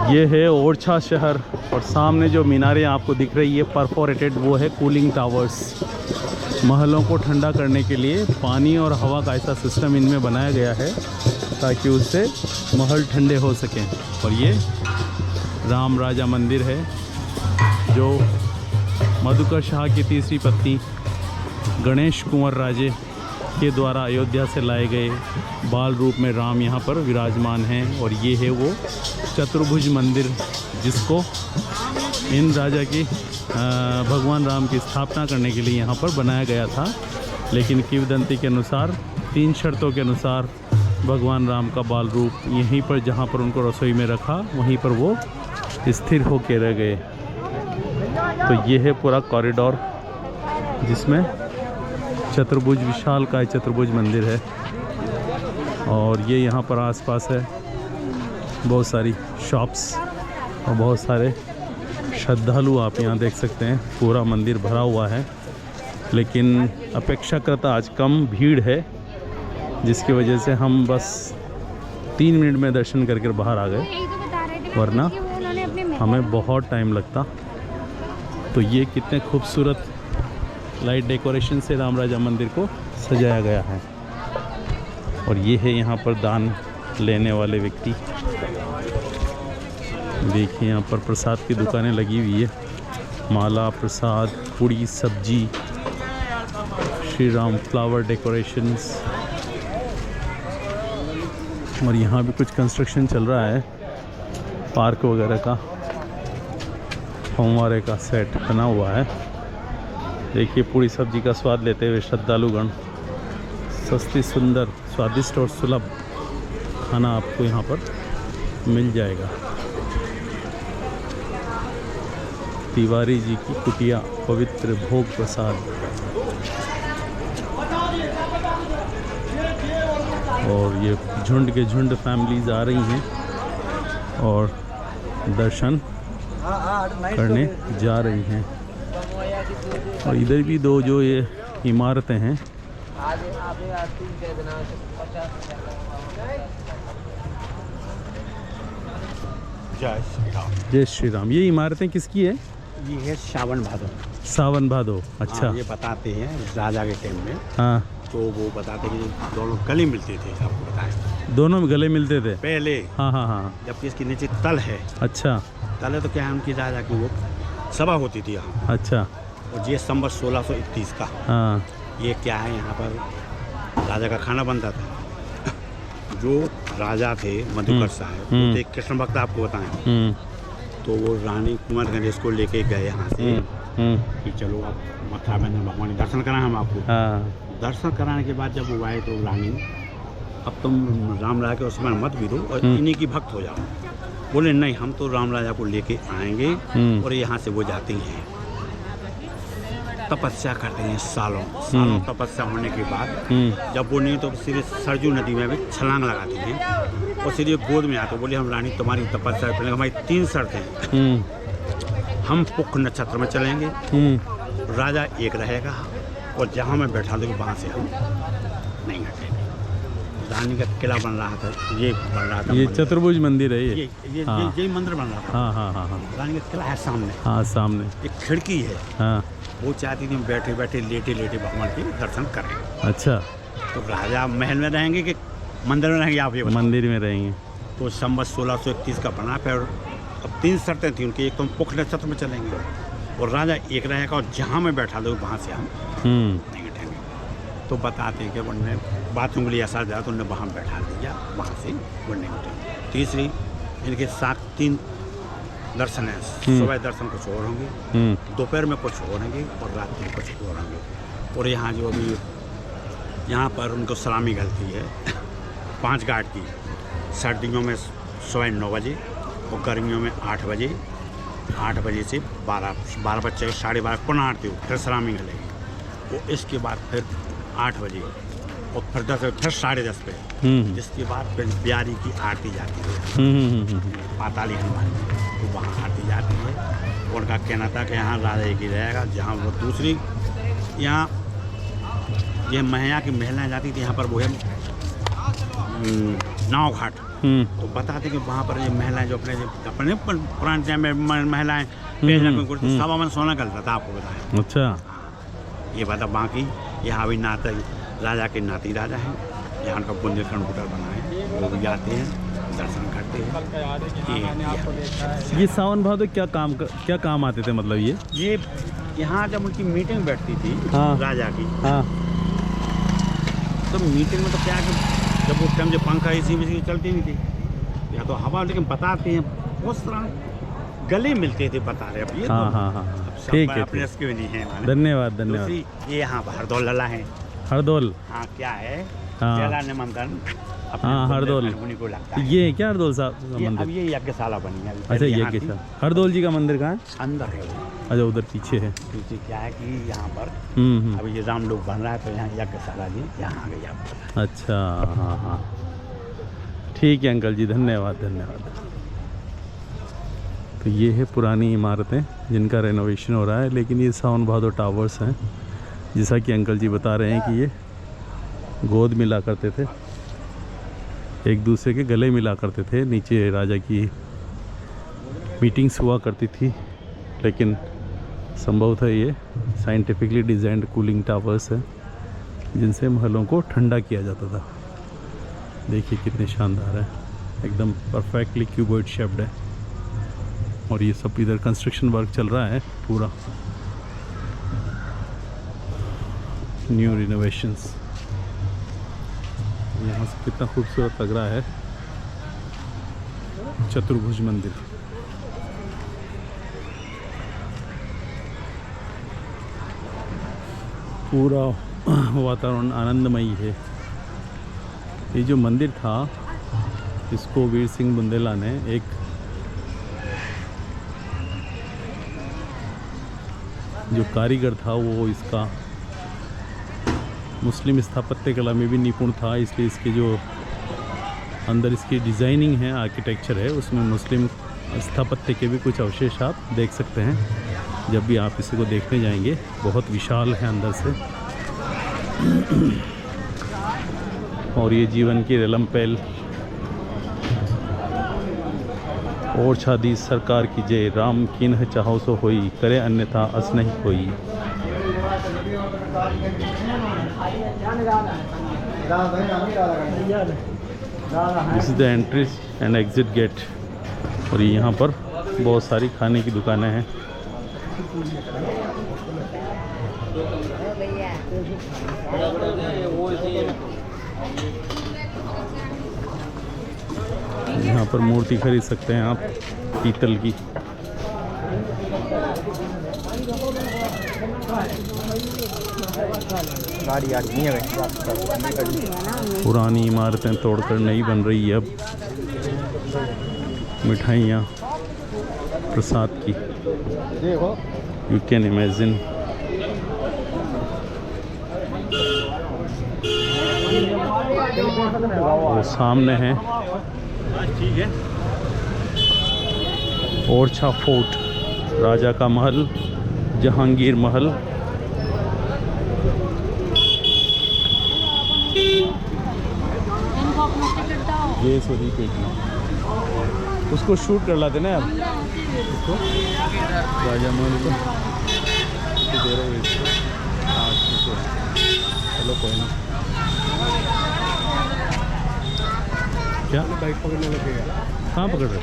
ये है ओरछा शहर और सामने जो मीनारें आपको दिख रही है परफोरेटेड, वो है कूलिंग टावर्स। महलों को ठंडा करने के लिए पानी और हवा का ऐसा सिस्टम इनमें बनाया गया है ताकि उससे महल ठंडे हो सकें। और ये राम राजा मंदिर है जो मधुकर शाह की तीसरी पत्नी गणेश कुंवर राजे के द्वारा अयोध्या से लाए गए बाल रूप में राम यहाँ पर विराजमान हैं। और ये है वो चतुर्भुज मंदिर जिसको इन राजा की भगवान राम की स्थापना करने के लिए यहाँ पर बनाया गया था। लेकिन किंवदंती के अनुसार 3 शर्तों के अनुसार भगवान राम का बाल रूप यहीं पर, जहाँ पर उनको रसोई में रखा, वहीं पर वो स्थिर होकर रह गए। तो ये है पूरा कॉरिडोर जिसमें चतुर्भुज, विशाल का चतुर्भुज मंदिर है। और ये यहाँ पर आसपास है बहुत सारी शॉप्स और बहुत सारे श्रद्धालु आप यहाँ देख सकते हैं। पूरा मंदिर भरा हुआ है, लेकिन अपेक्षाकृत आज कम भीड़ है, जिसकी वजह से हम बस 3 मिनट में दर्शन करके बाहर आ गए, वरना हमें बहुत टाइम लगता। तो ये कितने खूबसूरत लाइट डेकोरेशन से राम राजा मंदिर को सजाया गया है। और ये है यहाँ पर दान लेने वाले व्यक्ति। देखिए यहाँ पर प्रसाद की दुकानें लगी हुई है, माला, प्रसाद, पूड़ी, सब्जी, श्री राम फ्लावर डेकोरेशंस। और यहाँ भी कुछ कंस्ट्रक्शन चल रहा है, पार्क वगैरह का, फव्वारे का सेट बना हुआ है। देखिए पूरी सब्जी का स्वाद लेते हुए श्रद्धालुगण। सस्ती, सुंदर, स्वादिष्ट और सुलभ खाना आपको यहाँ पर मिल जाएगा। तिवारी जी की कुटिया, पवित्र भोग प्रसाद। और ये झुंड के झुंड फैमिलीज आ रही हैं और दर्शन करने जा रही हैं। और इधर भी 2 जो ये इमारतें हैं, जय श्री राम। जय श्री राम। ये इमारतें किसकी है? ये है सावन भादो। सावन भादो, अच्छा। हाँ, ये बताते हैं राजा के टाइम में। हाँ, तो वो बताते हैं कि दोनों गले मिलते थे, आपको बताएं। दोनों में गले मिलते थे पहले। हाँ हाँ हाँ। जबकि इसके नीचे तल है। अच्छा। तल है तो क्या है, उनकी राजा की वो सभा होती थी यहाँ। अच्छा। और ये संवत 1631 का। हाँ। ये क्या है, यहाँ पर राजा का खाना बनता था। जो राजा थे मधुकर साहब, तो एक कृष्ण भक्त आपको बताएं, तो वो रानी कुंवर गणेश को लेके गए यहाँ से कि चलो अब मथुरा में भगवान दर्शन कराएं हम आपको। हाँ। दर्शन कराने के बाद जब वो आए तो रानी, अब तुम राम राजा के उसमें मत भी दो और इन्हीं की भक्त हो जाओ। बोले नहीं, हम तो राम राजा को लेके आएंगे। और यहाँ से वो जाते हैं, तपस्या करते हैं सालों तपस्या होने के बाद जब वो नहीं तो सीधे सरजू नदी में भी छलांग लगाती हैं और सीधे गोद में आते। बोले हम रानी तुम्हारी तपस्या करने, हमारी 3 शर्तें हैं। हम पुख नक्षत्र में चलेंगे, राजा एक रहेगा और जहाँ मैं बैठा दूँगी वहाँ से हम नहीं हटेंगे। रानी का किला बन रहा था, ये बन रहा था, ये चतुर्भुज मंदिर है। ये यही मंदिर बन रहा था। हाँ हाँ हाँ हाँ। रानी का किला है सामने। हाँ, सामने एक खिड़की है। हाँ। वो चाहती थी बैठे बैठे लेटे लेटे भगवान के दर्शन करें। अच्छा। तो राजा महल में रहेंगे कि मंदिर में रहेंगे, आप ये बताओ। मंदिर में रहेंगे। तो संवत 1631 का बना। फिर अब 3 शर्तें थी उनकी, एक तो हम पुख नक्षत्र में चलेंगे और राजा एक रहेगा और जहाँ मैं बैठा दूँ वहाँ से हम नहीं हटेंगे। तो बताते हैं कि उन्होंने बाथरूम के लिए ऐसा दिया तो उन्होंने वहाँ बैठा दिया, वहाँ से वो नहीं हटेंगे। तीसरी, इनके साथ 3 दर्शन है। सुबह दर्शन कुछ और होंगे, दोपहर में कुछ और होंगे और रात में कुछ और होंगे। और यहाँ जो अभी यहाँ पर उनको सलामी गलती है 5 घाट की। सर्दियों में सुबह 9 बजे और गर्मियों में 8 बजे। 8 बजे से 12 बजे 12:30 पुनः आरती हो, फिर सलामी गलेगी। वो इसके बाद फिर 8 बजे और फिर 10 बजे फिर 10:30 पे। जिसके बाद फिर ब्यारी की आरती जाती है पाताली हनुमान जी, तो वहाँ आरती जाती है। उनका कहना था कि यहाँ राजा एक ही रहेगा। जहाँ वो दूसरी, यहाँ ये मैया की महिलाएं जाती थी, यहाँ पर वो है नाव घाट। तो बताते कि वहाँ पर ये महिलाएं जो अपने पुराने टाइम में महिलाएं पहनना कुर्ती सवा मन सोना करता था, आपको बताया। अच्छा। हाँ, ये बात बाकी यहाँ भी नाती राजा के नाती राजा हैं, यहाँ उनका बुंदेलखंड होटल बना है, वो भी आते हैं दर्शन करते हैं। ये सावन भादो क्या काम आते थे, मतलब ये यहाँ जब उनकी मीटिंग बैठती थी हाँ। राजा की, हाँ। तो मीटिंग में तो क्या कि जब उस टाइम जो पंखा इसी में चलती नहीं थी, या तो हवा, लेकिन बताते हैं उस तरह गले मिलते थे, बता रहे। अब ये हाँ, तो हाँ, हाँ, अब सब ठीक है, अपने इसके भी नहीं है। धन्यवाद धन्यवाद। ये यहाँ पर हरदौल लला है। हरदौल, हाँ, क्या है, हाँ। जला निमंत्रण हाँ, हरदौल उन्हीं को लगता है। ये क्या हरदौल साहब का अब मंदिर? ये यज्ञशाला बनी है। अच्छा, यज्ञशाला। हरदौल जी का मंदिर कहाँ है? अंदर है वो। अच्छा, उधर पीछे है। पीछे क्या है कि यहाँ पर हम्म। अभी ये राम लोग बन रहा है, तो यहाँ यज्ञशाला जी यहाँ आ गई आपको। अच्छा, हाँ हाँ, ठीक है अंकल जी, धन्यवाद धन्यवाद। तो ये है पुरानी इमारतें जिनका रेनोवेशन हो रहा है, लेकिन ये सावन भादो टावर्स हैं, जैसा कि अंकल जी बता रहे हैं कि ये गोद मिला करते थे, एक दूसरे के गले मिला करते थे। नीचे राजा की मीटिंग्स हुआ करती थी, लेकिन संभवतः ये साइंटिफिकली डिज़ाइंड कूलिंग टावर्स है जिनसे महलों को ठंडा किया जाता था। देखिए कितने शानदार है, एकदम परफेक्टली क्यूबॉइड शेप्ड है। और ये सब इधर कंस्ट्रक्शन वर्क चल रहा है पूरा, न्यू रिनोवेशंस। यहाँ से कितना खूबसूरत लग रहा है चतुर्भुज मंदिर। पूरा वातावरण आनंदमयी है। ये जो मंदिर था, इसको वीर सिंह बुंदेला ने, एक जो कारीगर था वो इसका मुस्लिम स्थापत्य कला में भी निपुण था, इसलिए इसके जो अंदर इसकी डिज़ाइनिंग है, आर्किटेक्चर है, उसमें मुस्लिम स्थापत्य के भी कुछ अवशेष आप देख सकते हैं जब भी आप इसी को देखने जाएंगे। बहुत विशाल है अंदर से। और ये जीवन की रेलम पहल। और छादी सरकार की जय, राम किन्ह चाहो सो होई, करे अन्यथा अस नहीं कोई। This is the entry and exit gate. और यहाँ पर बहुत सारी खाने की दुकानें हैं। यहाँ पर मूर्ति खरीद सकते हैं आप पीतल की। पुरानी इमारतें तोड़कर नई बन रही है अब। मिठाइयाँ, प्रसाद की, यू कैन इमेजिन। वो सामने है ओरछा फोर्ट, राजा का महल, जहांगीर महल। ये सोनी पेटी, उसको शूट कर लाते ना आप, उसको राजा महल को दे रहे हो इसको। हाँ ठीक है, चलो कोई ना। क्या बाइक पकड़ने लगेगा? कहाँ पकड़ रहे?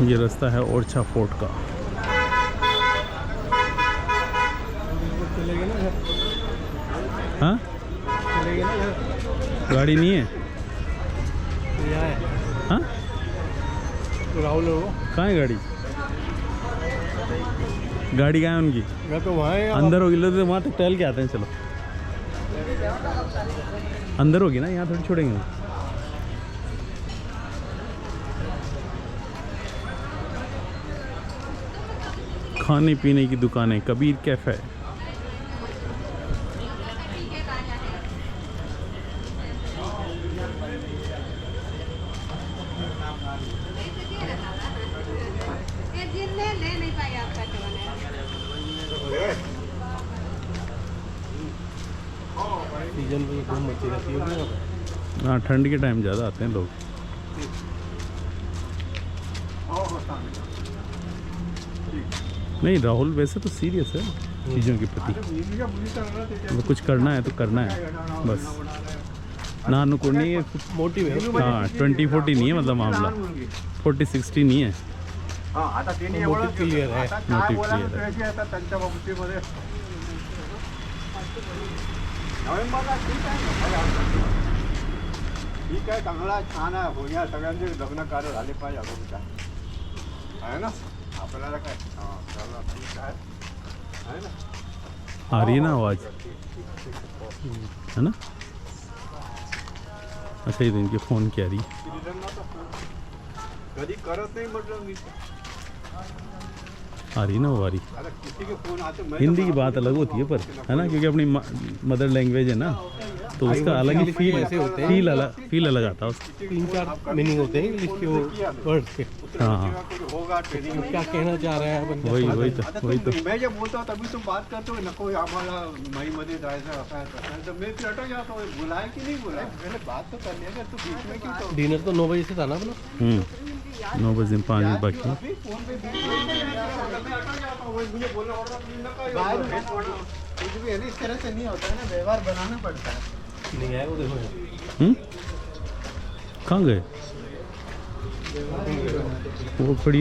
ये रास्ता है ओरछा फोर्ट का। हाँ, गाड़ी नहीं है? हाँ, राहुल कहाँ है गाड़ी? गाड़ी कहाँ है उनकी? मैं तो वहाँ है, अंदर होगी, तो वहाँ तक टहल के आते हैं। चलो अंदर होगी ना, यहाँ थोड़ी छोड़ेंगे। खाने पीने की दुकानें, कबीर कैफ़े। सीजन में खूब मच्छी रहती है। हाँ, ठंड के टाइम ज़्यादा आते हैं लोग। नहीं, राहुल वैसे तो सीरियस है चीज़ों के प्रति। मतलब कुछ करना है तो करना है बस। ना नुकुर नहीं है, मोटिव है। हाँ 20-40 नहीं है, मतलब मामला 40-60 नहीं है। मोटिव क्लियर है। मोटिव क्लियर है। ठीक आहे, चांगला छान आहे. होईल सगळ्यांचे लग्न कार्य झाले पाहिजे. अगोदर काय आहे ना, आपल्याला काय ठीक आहे ना. आ रही है ना आवाज़, है ना? अच्छा, ये तो इनके फ़ोन की आ रही है। कधी करत नाही म्हटलं मी. आ रही ना वो आ रही। आता किसी के फोन आते मैं हिंदी की बात अलग होती है पर, है ना, क्योंकि अपनी मदर लैंग्वेज है ना, तो उसका अलग ही फील अलग आता है उसका। 3-4 मीनिंग होते हैं इंग्लिश के वर्ड के। हाँ हाँ, होगा ट्रेनिंग में. क्या कहना चाह रहा है अपन? वही आता तो मैं जब बोलता हूँ तभी तुम बात करते हो नको आम्हाला मईमध्ये जायचं असं आहे तसं आहे. तर मैं फिर अटक जाता हूँ, बुलाए कि नहीं बुलाए. पहले बात तो करनी है, तू बीच में क्यों तो. डिनर तो 9 बजे से था ना अपना। 9 बजे 5 मिनट बाकी है। अभी फोन पे बीच में मैं अटक जाता हूँ. मुझे बोलना पड़ता है नका कुछ भी है ना, इस तरह से नहीं होता है ना, व्यवहार बनाना पड़ता है. नहीं आया वो, देखो कहाँ गए वो खड़ी